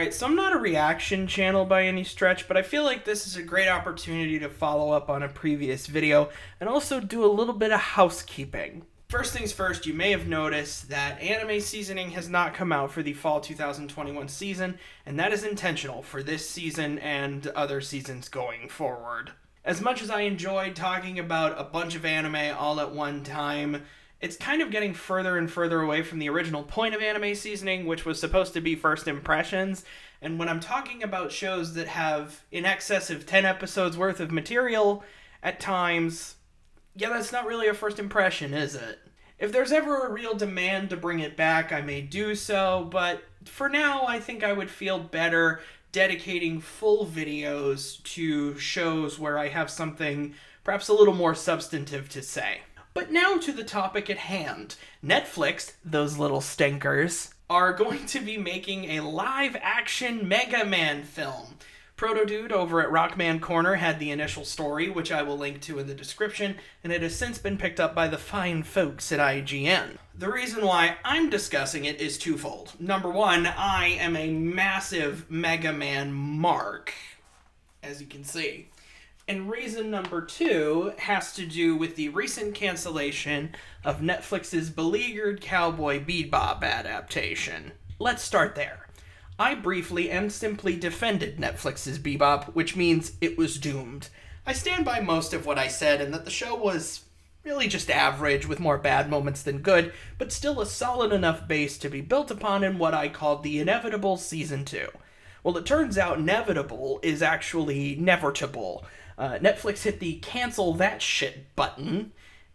Alright, so I'm not a reaction channel by any stretch, but I feel like this is a great opportunity to follow up on a previous video and also do a little bit of housekeeping. First things first, you may have noticed that anime seasoning has not come out for the fall 2021 season, and that is intentional for this season and other seasons going forward. As much as I enjoyed talking about a bunch of anime all at one time, it's kind of getting further and further away from the original point of anime seasoning, which was supposed to be first impressions. And when I'm talking about shows that have in excess of 10 episodes worth of material, at times, yeah, that's not really a first impression, is it? If there's ever a real demand to bring it back, I may do so, but for now, I think I would feel better dedicating full videos to shows where I have something perhaps a little more substantive to say. But now to the topic at hand. Netflix, those little stinkers, are going to be making a live-action Megaman film. Proto Dude over at ROCKMAN Corner had the initial story, which I will link to in the description, and it has since been picked up by the fine folks at IGN. The reason why I'm discussing it is twofold. Number one, I am a massive Megaman mark, as you can see. And reason number two has to do with the recent cancellation of Netflix's beleaguered Cowboy Bebop adaptation. Let's start there. I briefly and simply defended Netflix's Bebop, which means it was doomed. I stand by most of what I said, and that the show was really just average, with more bad moments than good, but still a solid enough base to be built upon in what I called the inevitable Season 2. Well, it turns out inevitable is actually nevertable. Netflix hit the cancel that shit button,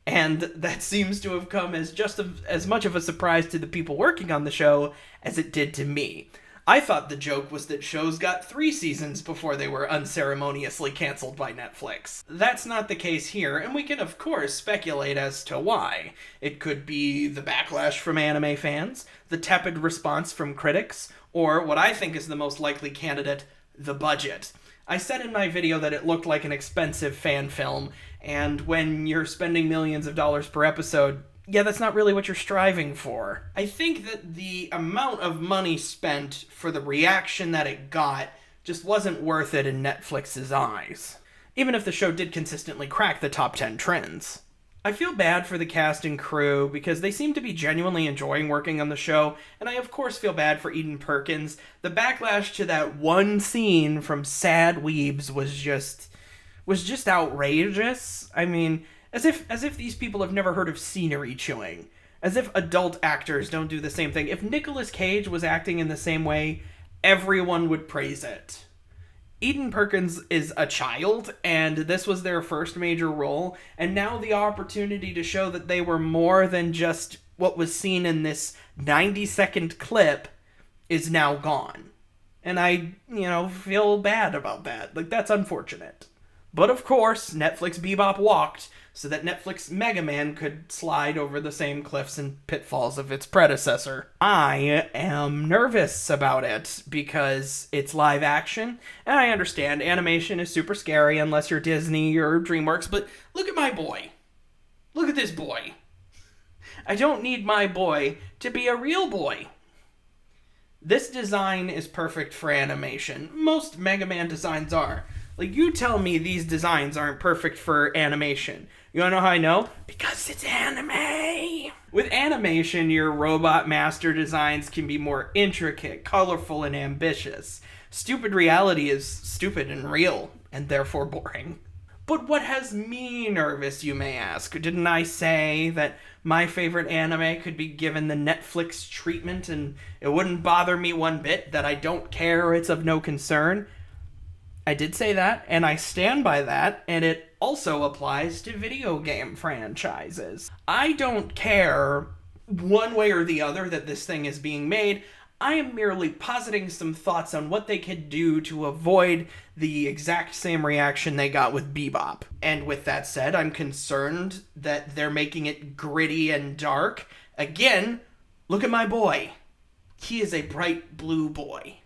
and that seems to have come as just as much of a surprise to the people working on the show as it did to me. I thought the joke was that shows got 3 seasons before they were unceremoniously canceled by Netflix. That's not the case here, and we can of course speculate as to why. It could be the backlash from anime fans, the tepid response from critics, or what I think is the most likely candidate, the budget. I said in my video that it looked like an expensive fan film, and when you're spending millions of dollars per episode, yeah, that's not really what you're striving for. I think that the amount of money spent for the reaction that it got just wasn't worth it in Netflix's eyes, even if the show did consistently crack the top 10 trends. I feel bad for the cast and crew because they seem to be genuinely enjoying working on the show, and I of course feel bad for Eden Perkins. The backlash to that one scene from Sad Weebs was just outrageous. I mean, as if these people have never heard of scenery chewing. As if adult actors don't do the same thing. If Nicolas Cage was acting in the same way, everyone would praise it. Eden Perkins is a child, and this was their first major role, and now the opportunity to show that they were more than just what was seen in this 90-second clip is now gone. And I, feel bad about that. That's unfortunate. But of course, Netflix Bebop walked, so that Netflix Megaman could slide over the same cliffs and pitfalls of its predecessor. I am nervous about it, because it's live action, and I understand animation is super scary unless you're Disney or DreamWorks, but look at my boy. Look at this boy. I don't need my boy to be a real boy. This design is perfect for animation. Most Mega Man designs are. You tell me these designs aren't perfect for animation. You wanna know how I know? Because it's anime! With animation, your robot master designs can be more intricate, colorful, and ambitious. Stupid reality is stupid and real, and therefore boring. But what has me nervous, you may ask? Didn't I say that my favorite anime could be given the Netflix treatment and it wouldn't bother me one bit, that I don't care, it's of no concern? I did say that, and I stand by that, and it also applies to video game franchises. I don't care one way or the other that this thing is being made. I am merely positing some thoughts on what they could do to avoid the exact same reaction they got with Bebop. And with that said, I'm concerned that they're making it gritty and dark. Again, look at my boy. He is a bright blue boy.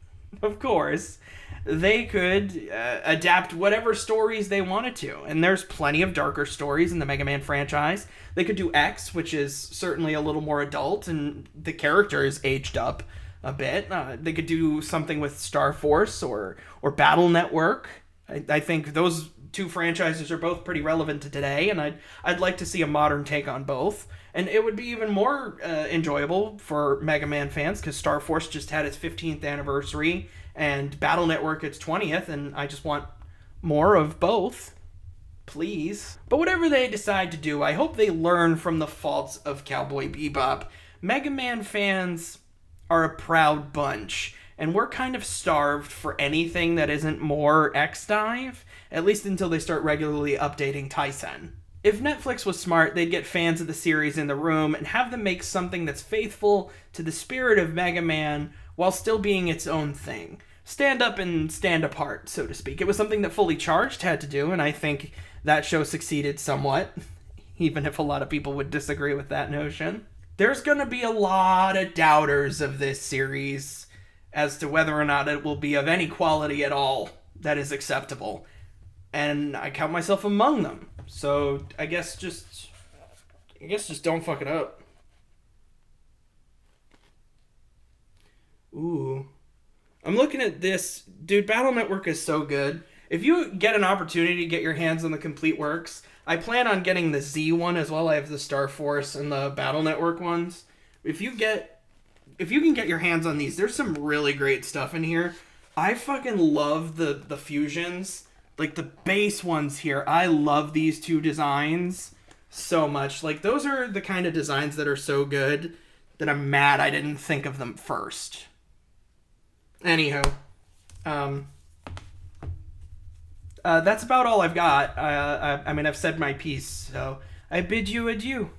Of course, they could adapt whatever stories they wanted to. And there's plenty of darker stories in the Mega Man franchise. They could do X, which is certainly a little more adult, and the character is aged up. a bit. They could do something with Star Force or Battle Network. I think those two franchises are both pretty relevant to today, and I'd like to see a modern take on both. And it would be even more enjoyable for Mega Man fans because Star Force just had its 15th anniversary and Battle Network its 20th, and I just want more of both. Please. But whatever they decide to do, I hope they learn from the faults of Cowboy Bebop. Mega Man fans are a proud bunch, and we're kind of starved for anything that isn't more X-Dive, at least until they start regularly updating Tyson. If Netflix was smart, they'd get fans of the series in the room and have them make something that's faithful to the spirit of Mega Man while still being its own thing. Stand up and stand apart, so to speak. It was something that Fully Charged had to do, and I think that show succeeded somewhat, even if a lot of people would disagree with that notion. There's going to be a lot of doubters of this series as to whether or not it will be of any quality at all that is acceptable. And I count myself among them. So I guess just don't fuck it up. Ooh. I'm looking at this. Dude, Battle Network is so good. If you get an opportunity to get your hands on the complete works, I plan on getting the Z one as well. I have the Star Force and the Battle Network ones. If you can get your hands on these, there's some really great stuff in here. I fucking love the fusions. Like the base ones here. I love these two designs so much. Like those are the kind of designs that are so good that I'm mad I didn't think of them first. Anywho, that's about all I've got. I mean, I've said my piece, so I bid you adieu.